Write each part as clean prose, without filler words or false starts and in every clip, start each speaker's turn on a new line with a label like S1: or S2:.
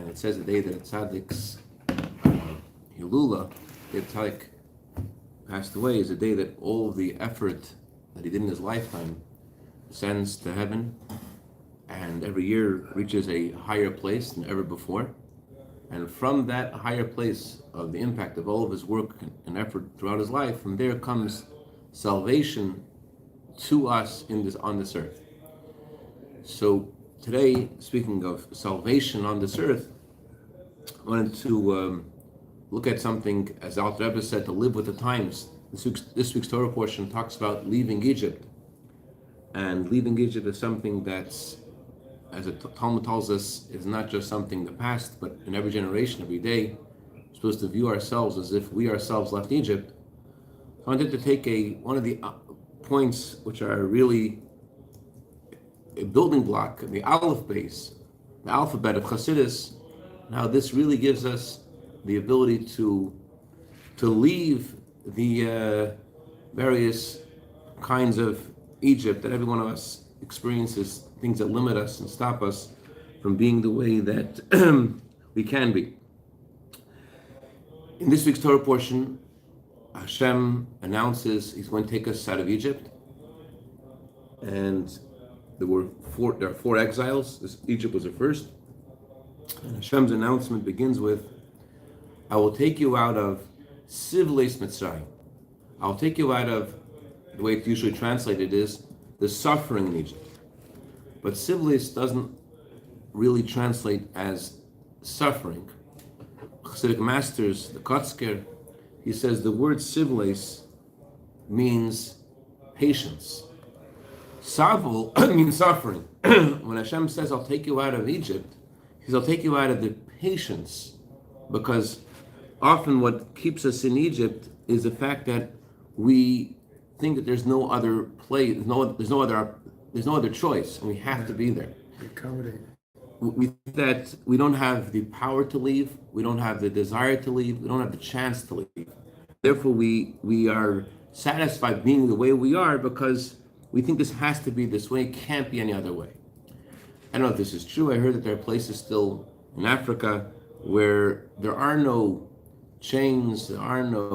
S1: and it says the day that a tzaddik's Hilula, the tzaddik passed away, is a day that all of the effort that he did in his lifetime ascends to heaven, and every year reaches a higher place than ever before. And from that higher place of the impact of all of his work and effort throughout his life, from there comes salvation to us on this earth. So today, speaking of salvation on this earth, I wanted to look at something, as Alter Rebbe said, to live with the times. This week's Torah portion talks about leaving Egypt. And leaving Egypt is something that's, as the Talmud tells us, is not just something in the past, but in every generation, every day, we're supposed to view ourselves as if we ourselves left Egypt. So I wanted to take one of the points which are really a building block, the Aleph base, the alphabet of chassidus, and how this really gives us the ability to leave the various kinds of Egypt that every one of us experiences, things that limit us and stop us from being the way that we can be. In this week's Torah portion, Hashem announces He's going to take us out of Egypt, and there are four exiles. Egypt was the first, and Hashem's announcement begins with, "I will take you out of Sivleis Mitzrayim." I'll take you out of, the way it's usually translated is, the suffering in Egypt. But Sivleis doesn't really translate as suffering. Chassidic masters, the Kotzker, he says the word Sivleis means patience. Savul means suffering. When Hashem says, I'll take you out of Egypt, he says, I'll take you out of the patience, because often what keeps us in Egypt is the fact that we think that there's no other place, there's no other choice, and we have to be there. We think that we don't have the power to leave, we don't have the desire to leave, we don't have the chance to leave. Therefore, we are satisfied being the way we are because we think this has to be this way, it can't be any other way. I don't know if this is true. I heard that there are places still in Africa where there are no chains, there are no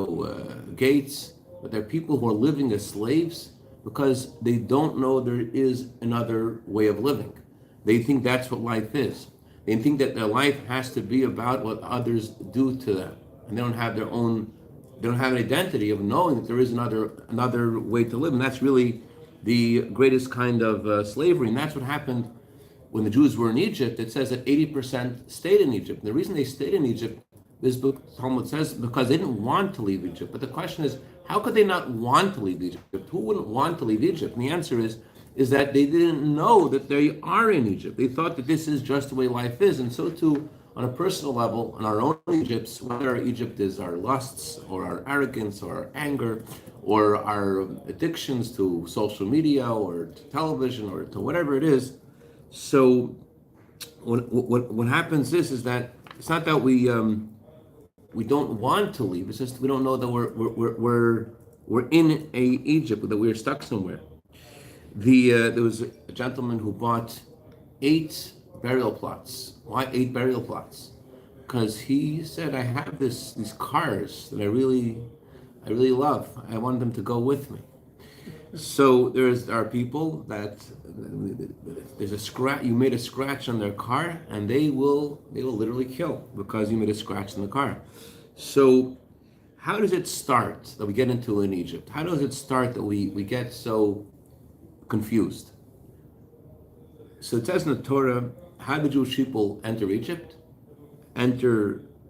S1: gates, but there are people who are living as slaves because they don't know there is another way of living. They think that's what life is. They think that their life has to be about what others do to them, and they don't have an identity of knowing that there is another way to live, and that's really the greatest kind of slavery. And that's what happened when the Jews were in Egypt. It says that 80% stayed in Egypt. And the reason they stayed in Egypt, this book, Talmud says, because they didn't want to leave Egypt. But the question is, how could they not want to leave Egypt? Who wouldn't want to leave Egypt? And the answer is that they didn't know that they are in Egypt. They thought that this is just the way life is. And so too, on a personal level, in our own Egypts, whether our Egypt is our lusts or our arrogance or our anger or our addictions to social media or to television or to whatever it is. So what happens is that it's not that we don't want to leave. It's just we don't know that we're in Egypt, that we're stuck somewhere. There was a gentleman who bought 8 burial plots. Why 8 burial plots? Because he said, I have these cars that I really love. I want them to go with me. So there are people that there's a scratch. You made a scratch on their car, and they will literally kill because you made a scratch in the car. So how does it start that we get into in Egypt? How does it start that we get so confused? So it says in the Torah, how did Jewish people enter Egypt?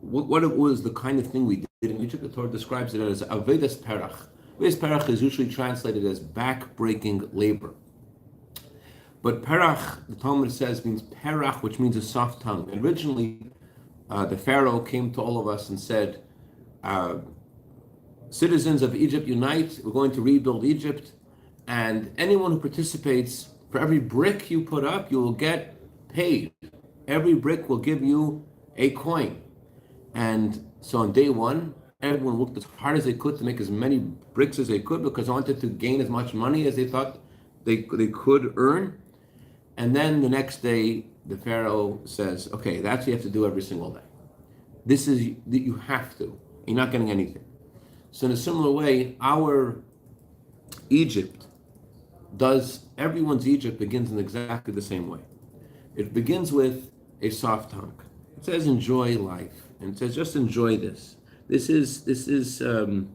S1: What it was the kind of thing we did in Egypt. The Torah describes it as Avedas Perach. Avedas Perach is usually translated as back-breaking labor. But Perach, the Talmud says, means Perach, which means a soft tongue. And originally, the Pharaoh came to all of us and said, citizens of Egypt, unite. We're going to rebuild Egypt. And anyone who participates, for every brick you put up, you will get paid. Every brick will give you a coin. And so on day one, everyone worked as hard as they could to make as many bricks as they could because they wanted to gain as much money as they thought they could earn. And then the next day, the Pharaoh says, okay, that's what you have to do every single day. This is, you have to. You're not getting anything. So in a similar way, our Egypt everyone's Egypt begins in exactly the same way. It begins with a soft tongue. It says enjoy life. And it says just enjoy this. This is and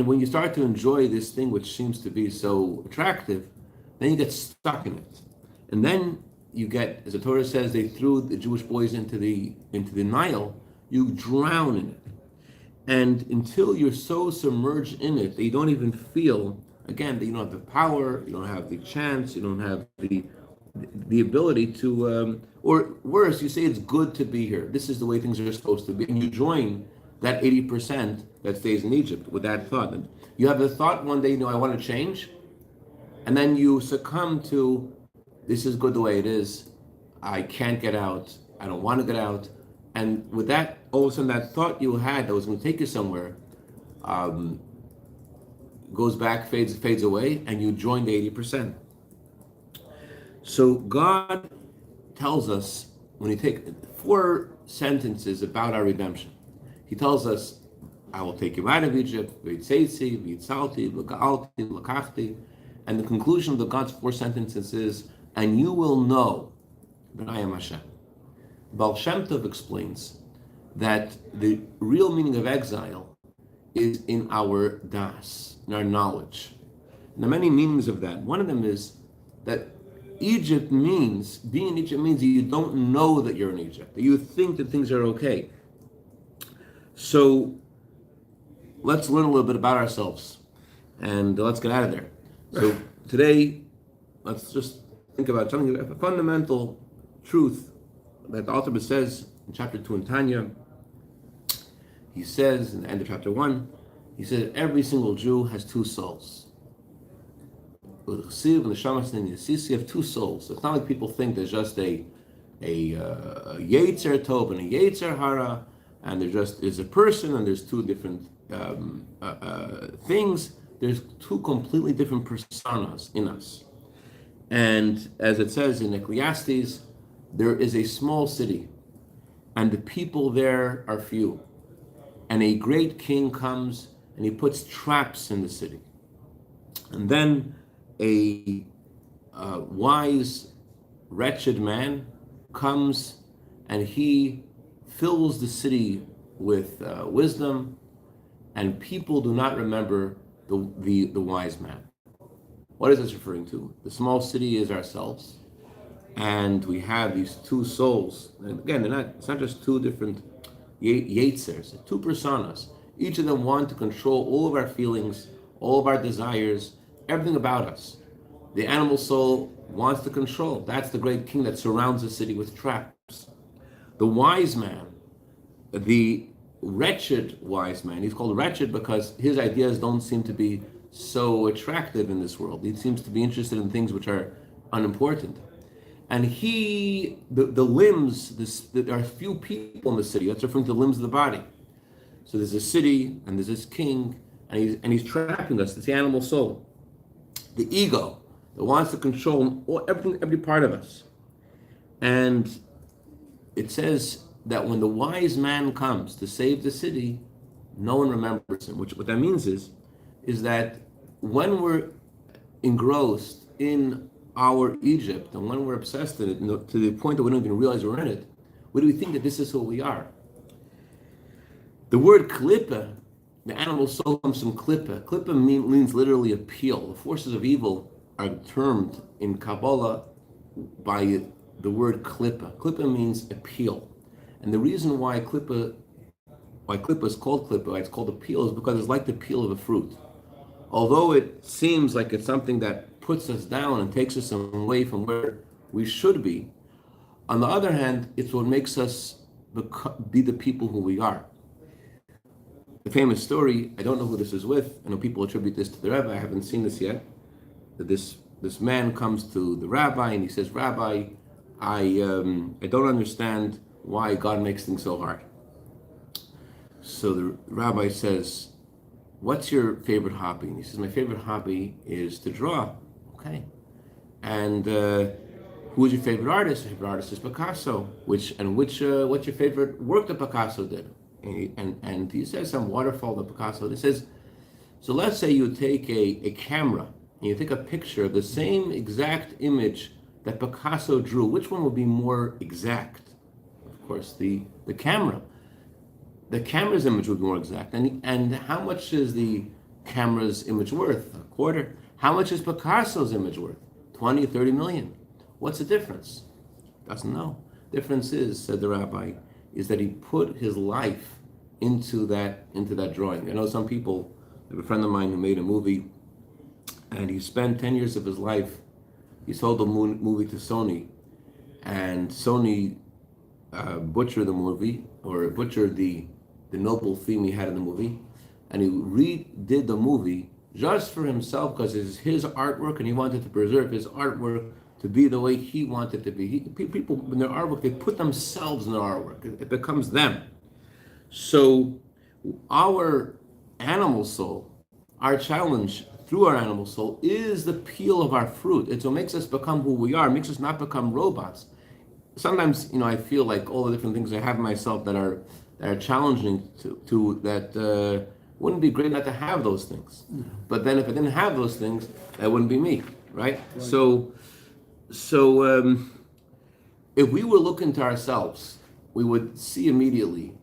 S1: when you start to enjoy this thing which seems to be so attractive, then you get stuck in it. And then you get, as the Torah says, they threw the Jewish boys into the Nile, you drown in it. And until you're so submerged in it that you don't even feel, again, that you don't have the power, you don't have the chance, you don't have the ability to, or worse, you say it's good to be here. This is the way things are supposed to be. And you join that 80% that stays in Egypt with that thought. And you have the thought one day, I want to change. And then you succumb to, this is good the way it is. I can't get out. I don't want to get out. And with that, all of a sudden, that thought you had that was going to take you somewhere goes back, fades away, and you join the 80%. So God tells us, when He takes 4 sentences about our redemption, He tells us, I will take you out of Egypt, and the conclusion of God's 4 sentences is, and you will know that I am Hashem. Baal Shem Tov explains that the real meaning of exile is in our das, in our knowledge. And there are many meanings of that. One of them is that being in Egypt means you don't know that you're in Egypt, that you think that things are okay. So let's learn a little bit about ourselves and let's get out of there. So today, let's just think about something, a fundamental truth that the author says in chapter 2 in Tanya. He says in the end of chapter 1, he says every single Jew has 2 souls. The chassidus and the shamas and the yisisi have 2 souls. It's not like people think there's just a yetzer tov and a yetzer hara, and there's a person and there's 2 different things. There's 2 completely different personas in us. And as it says in Ecclesiastes, there is a small city, and the people there are few. And a great king comes, and he puts traps in the city. And then a wise, wretched man comes, and he fills the city with wisdom, and people do not remember the wise man. What is this referring to? The small city is ourselves. And we have these 2 souls. And again, it's not just 2 different yetzers, 2 personas. Each of them want to control all of our feelings, all of our desires, everything about us. The animal soul wants to control. That's the great king that surrounds the city with traps. The wise man, the wretched wise man, he's called wretched because his ideas don't seem to be so attractive in this world. He seems to be interested in things which are unimportant. And the limbs, there are few people in the city. That's referring to the limbs of the body. So there's a city, and there's this king, and he's trapping us. It's the animal soul. The ego that wants to control everything, every part of us. And it says that when the wise man comes to save the city, no one remembers him. What that means is that when we're engrossed in our Egypt, and when we're obsessed in it to the point that we don't even realize we're in it, what do we think that this is who we are? The word klippa, the animal soul, comes from klippa. Klippa means literally a peel. The forces of evil are termed in Kabbalah by the word klippa. Klippa means a peel. And the reason why klippa is called klippa, why it's called a peel, is because it's like the peel of a fruit. Although it seems like it's something that puts us down and takes us away from where we should be, on the other hand, it's what makes us be the people who we are. The famous story, I don't know who this is with, I know people attribute this to the rabbi, I haven't seen this yet, that this man comes to the rabbi and he says, Rabbi, I don't understand why God makes things so hard. So the rabbi says, what's your favorite hobby? And he says, my favorite hobby is to draw. Okay. And Who's your favorite artist? Your favorite artist is Picasso. What's your favorite work that Picasso did? And he says some waterfall that Picasso. He says, so let's say you take a camera and you take a picture of the same exact image that Picasso drew. Which one would be more exact? Of course, the camera. The camera's image would be more exact. And how much is the camera's image worth? A quarter. How much is Picasso's image worth? 20, 30 million. What's the difference? Doesn't know. Difference is, said the rabbi, is that he put his life into that drawing. I know some people, I have a friend of mine who made a movie, and he spent 10 years of his life, he sold the movie to Sony, and Sony butchered the movie, or butchered the noble theme he had in the movie, and he redid the movie just for himself because it's his artwork, and he wanted to preserve his artwork to be the way he wanted it to be. People in their artwork, they put themselves in their artwork. It becomes them. So our animal soul, our challenge through our animal soul is the peel of our fruit. It's what makes us become who we are, makes us not become robots. Sometimes, I feel like all the different things I have in myself that are challenging to that wouldn't be great not to have those things. But then if I didn't have those things, that wouldn't be me, right? So if we were looking to ourselves, we would see immediately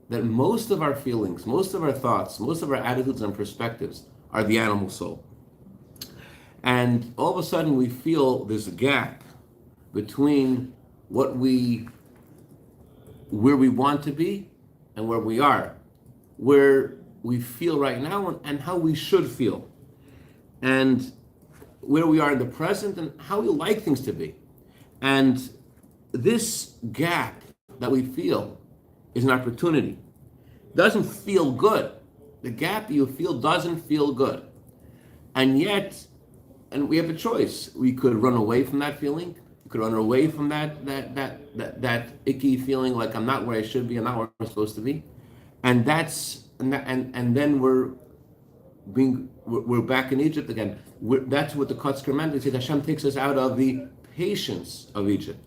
S1: that most of our feelings, most of our thoughts, most of our attitudes and perspectives are the animal soul. And all of a sudden we feel this gap between where we want to be and where we are, where we feel right now and how we should feel, and where we are in the present and how we like things to be. And this gap that we feel is an opportunity. It doesn't feel good. The gap you feel doesn't feel good. And we have a choice. We could run away from that feeling. We could run away from that icky feeling like I'm not where I should be, I'm not where I'm supposed to be. And then we're back in Egypt again. That's what the Kotzker meant. He said Hashem takes us out of the patience of Egypt.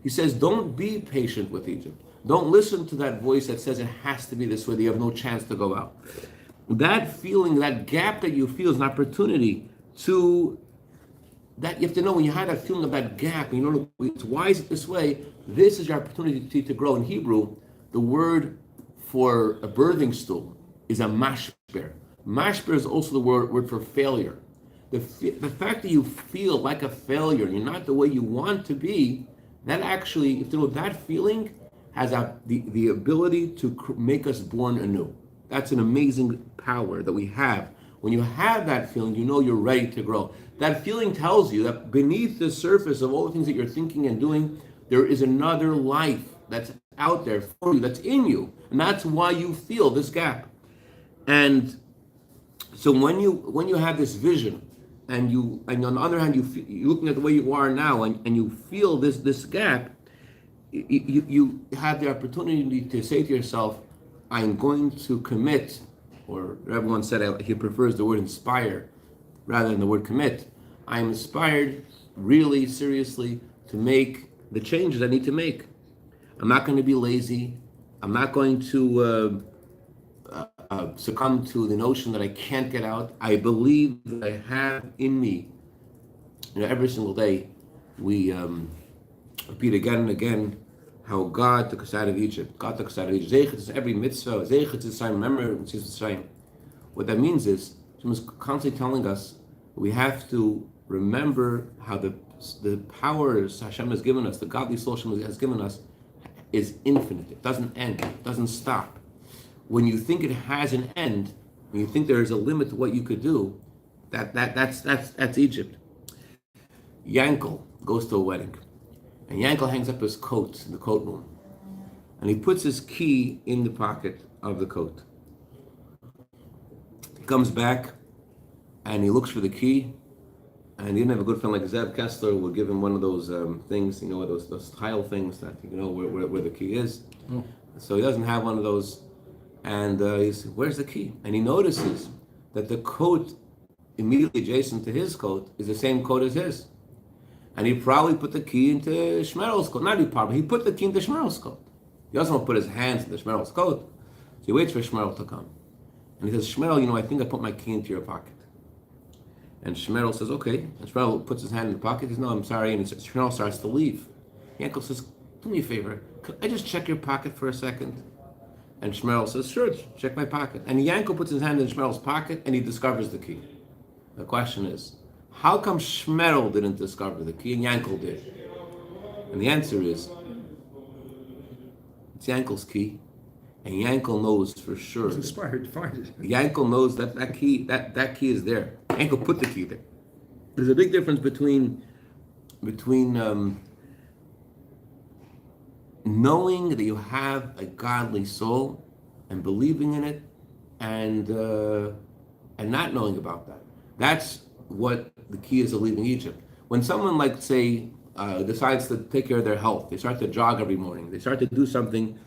S1: He says, don't be patient with Egypt. Don't listen to that voice that says it has to be this way, that you have no chance to go out. That feeling, that gap that you feel is an opportunity to, that you have to know when you have that feeling of that gap, and you know, why is it this way? This is your opportunity to grow. In Hebrew, the word for a birthing stool is a mashper. Mashper is also the word for failure. The fact that you feel like a failure, you're not the way you want to be, that actually, if you know, that feeling has the ability to make us born anew. That's an amazing power that we have. When you have that feeling, you know you're ready to grow. That feeling tells you that beneath the surface of all the things that you're thinking and doing, there is another life that's out there for you, that's in you. And that's why you feel this gap. And so when you have this vision, and on the other hand, you're looking at the way you are now, and you feel this gap, you have the opportunity to say to yourself, I'm going to commit, or everyone said he prefers the word inspire rather than the word commit. I'm inspired really seriously to make the changes I need to make. I'm not going to be lazy. I'm not going to succumb to the notion that I can't get out. I believe that I have in me. Every single day we repeat again and again how God took us out of Egypt. God took us out of Egypt. Zeichet is every mitzvah. Zeichet is sign. Remember, what that means is Hashem is constantly telling us we have to remember how the powers Hashem has given us, the godly soul Hashem has given us, is infinite. It doesn't end. It doesn't stop. When you think it has an end, when you think there is a limit to what you could do, that's Egypt. Yankel goes to a wedding, and Yankel hangs up his coat in the coat room, and he puts his key in the pocket of the coat. He comes back, and he looks for the key, and he didn't have a good friend like Zev Kessler would give him one of those things, those tile things that where the key is. So he doesn't have one of those. And he said, where's the key? And he notices that the coat immediately adjacent to his coat is the same coat as his. And he probably put the key into Shmerel's coat. Not he probably, he put the key into Shmerel's coat. He doesn't want to put his hands in the Shmerel's coat. So he waits for Shmerel to come. And he says, Shmerel, I think I put my key into your pocket. And Shmerel says, okay. And Shmerel puts his hand in the pocket. He says, no, I'm sorry. And Shmerel starts to leave. Yankel says, do me a favor. Could I just check your pocket for a second? And Shmerel says, sure, check my pocket. And Yankel puts his hand in Shmerel's pocket and he discovers the key. The question is, how come Shmerel didn't discover the key and Yankel did? And the answer is, it's Yankel's key. And Yankel knows for sure.
S2: He's inspired to find it.
S1: Yankel knows that key is there. Yankel put the key there. There's a big difference between knowing that you have a godly soul and believing in it, and not knowing about that. That's what the key is of leaving Egypt. When someone, like, say, decides to take care of their health, they start to jog every morning, they start to do something,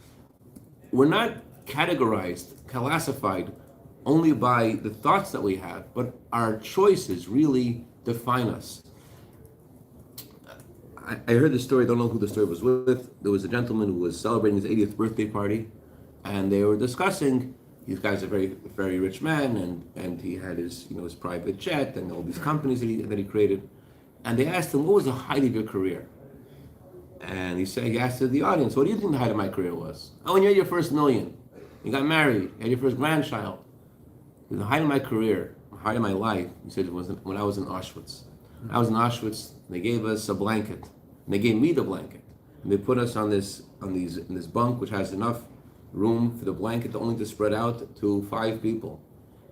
S1: we're not categorized, classified only by the thoughts that we have, but our choices really define us. I heard the story, I don't know who the story was with. There was a gentleman who was celebrating his 80th birthday party, and they were discussing, this guy's a very, very rich man, and he had his, his private jet and all these companies that he created. And they asked him, what was the height of your career? And he asked the audience, what do you think the height of my career was? Oh, when you had your first million, you got married, you had your first grandchild. The height of my career, the height of my life, he said, was when I was in Auschwitz. I was in Auschwitz, they gave us a blanket. And they gave me the blanket. And they put us in this bunk, which has enough room for the blanket only to spread out to 5 people.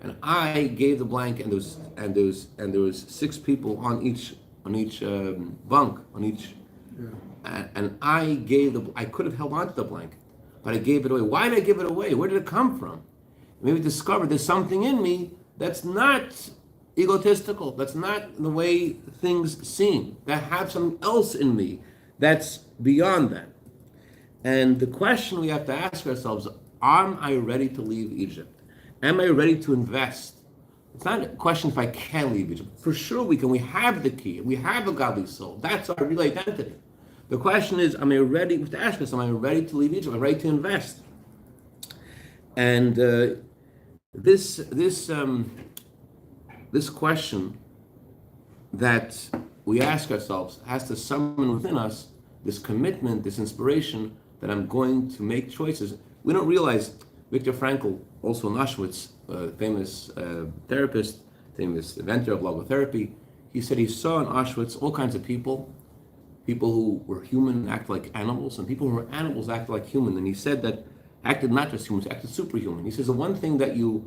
S1: And I gave the blanket, and there was 6 people on each bunk, on each. Yeah. And I could have held on to the blanket, but I gave it away. Why did I give it away? Where did it come from? Maybe discovered there's something in me that's not egotistical, that's not the way things seem, that have something else in me that's beyond that. And the question we have to ask ourselves, am I ready to leave Egypt? Am I ready to invest? It's not a question if I can leave Egypt. For sure we can. We have the key. We have a godly soul. That's our real identity. The question is, am I ready? We have to ask us, am I ready to leave Egypt? Am I ready to invest? And this question that we ask ourselves has to summon within us this commitment, this inspiration that I'm going to make choices. We don't realize Viktor Frankl, also in Auschwitz, famous therapist, famous inventor of logotherapy, he said he saw in Auschwitz all kinds of people who were human act like animals, and people who were animals act like human. And he said that acted not just humans, acted superhuman. He says the one thing that you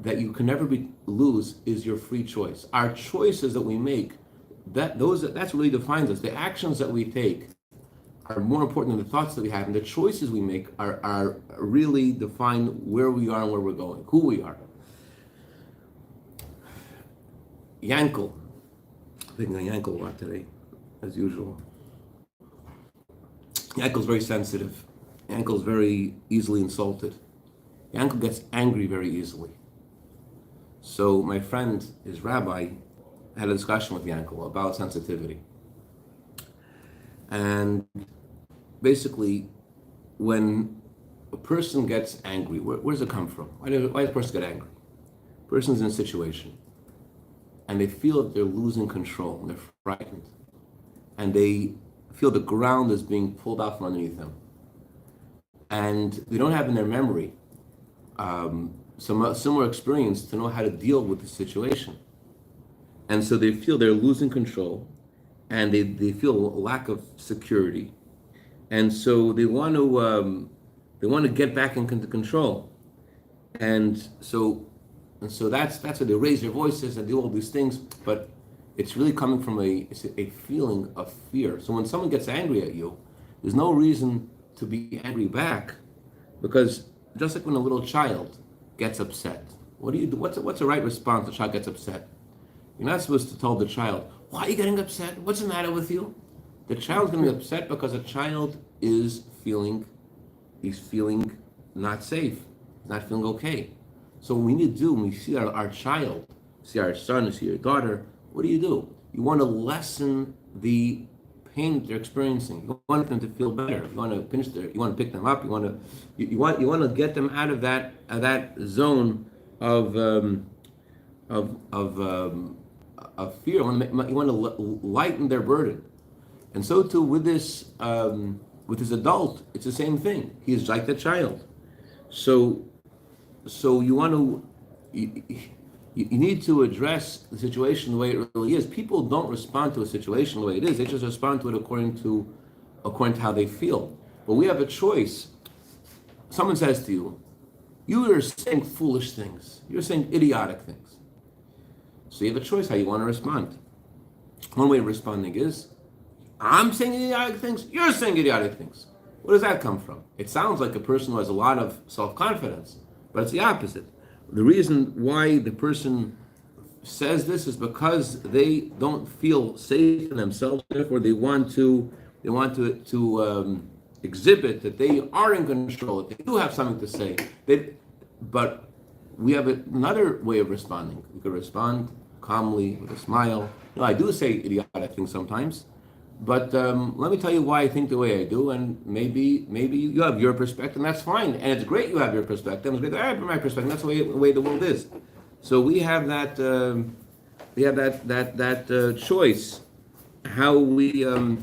S1: can never lose is your free choice. Our choices that we make, that's really defines us. The actions that we take are more important than the thoughts that we have, and the choices we make are really define where we are and where we're going, who we are. Yankel, thinking of Yankel a lot today, as usual. Yankel's very sensitive. Yankel's very easily insulted. Yankel gets angry very easily. So my friend, his rabbi, had a discussion with Yankel about sensitivity. And basically, when a person gets angry, where does it come from? Why does a person get angry? A person's in a situation, and they feel that they're losing control, and they're frightened, and they feel the ground is being pulled out from underneath them. And they don't have in their memory some similar experience to know how to deal with the situation. And so they feel they're losing control, and they feel a lack of security. And so they want to get back into control. And so that's why they raise their voices and do all these things, but it's really coming from a feeling of fear. So when someone gets angry at you, there's no reason to be angry back, because just like when a little child gets upset, what do you do? What's the right response? The child gets upset. You're not supposed to tell the child, why are you getting upset? What's the matter with you? The child's going to be upset because a child is feeling not safe, not feeling okay. So what we need to do when we see our child, see our son, see your daughter, what do? You want to lessen the pain that they're experiencing. You want them to feel better. You want to you want to pick them up. You want to get them out of that zone of fear. You want to lighten their burden. And so too with this adult, it's the same thing. He is like the child. So you want to. You need to address the situation the way it really is. People don't respond to a situation the way it is. They just respond to it according to how they feel. But we have a choice. Someone says to you, you are saying foolish things. You're saying idiotic things. So you have a choice how you want to respond. One way of responding is, I'm saying idiotic things, you're saying idiotic things. Where does that come from? It sounds like a person who has a lot of self-confidence, but it's the opposite. The reason why the person says this is because they don't feel safe in themselves. Therefore, they want to exhibit that they are in control. That they do have something to say. But we have another way of responding. We could respond calmly with a smile. No, I do say idiotic things sometimes, but let me tell you why I think the way I do, and maybe you have your perspective, and that's fine. And it's great you have your perspective. It's great that I have my perspective. That's the way the world is. So we have that choice. How we and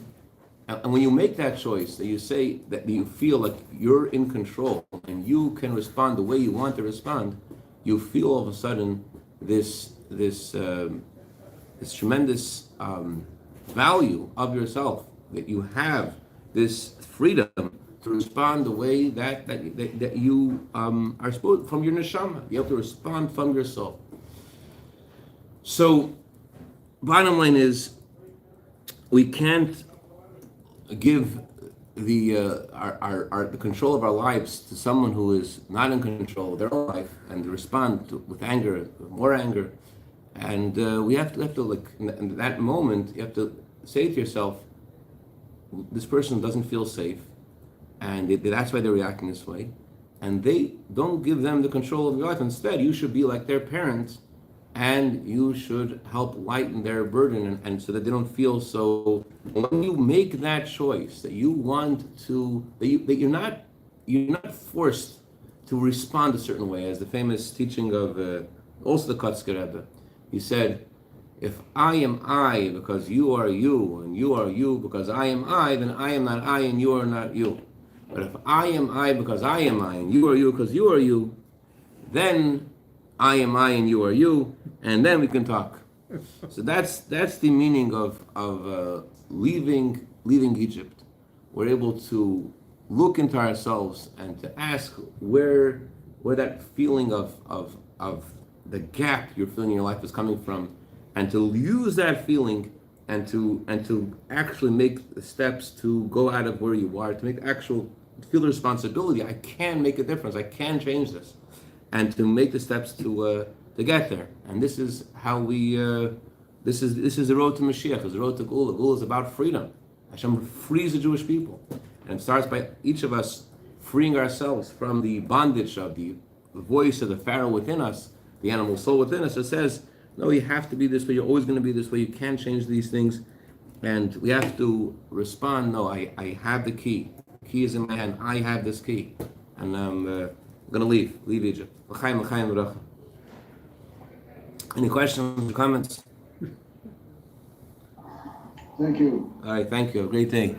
S1: when you make that choice, that you say that you feel like you're in control and you can respond the way you want to respond, you feel all of a sudden this tremendous value of yourself, that you have this freedom to respond the way that you are supposed from your neshama. You have to respond from your soul. So, bottom line is, we can't give the control of our lives to someone who is not in control of their own life and respond with anger, more anger. And we have to like in that moment, you have to say to yourself, this person doesn't feel safe, and that's why they're reacting this way. And they don't give them the control of your life. Instead, you should be like their parents, and you should help lighten their burden, and so that they don't feel so. When you make that choice, that you want to, that you're not forced to respond a certain way, as the famous teaching of also the Kotzker Rebbe. He said, if I am I because you are you, and you are you because I am I, then I am not I and you are not you. But if I am I because I am I, and you are you because you are you, then I am I and you are you, and then we can talk. So that's the meaning of leaving Egypt. We're able to look into ourselves and to ask where that feeling of the gap you're feeling in your life is coming from, and to use that feeling and to actually make the steps to go out of where you are, to feel the responsibility. I can make a difference. I can change this, and to make the steps to get there. And this is how we. This is the road to Mashiach. It's the road to Gula. Gula is about freedom. Hashem frees the Jewish people, and it starts by each of us freeing ourselves from the bondage of the voice of the Pharaoh within us, the animal soul within us. It says, no, you have to be this way. You're always going to be this way. You can't change these things, and we have to respond. No, I have the key. The key is in my hand. I have this key, and I'm going to leave Egypt. Any questions or comments?
S2: Thank you.
S1: All right, thank you. Have a great day.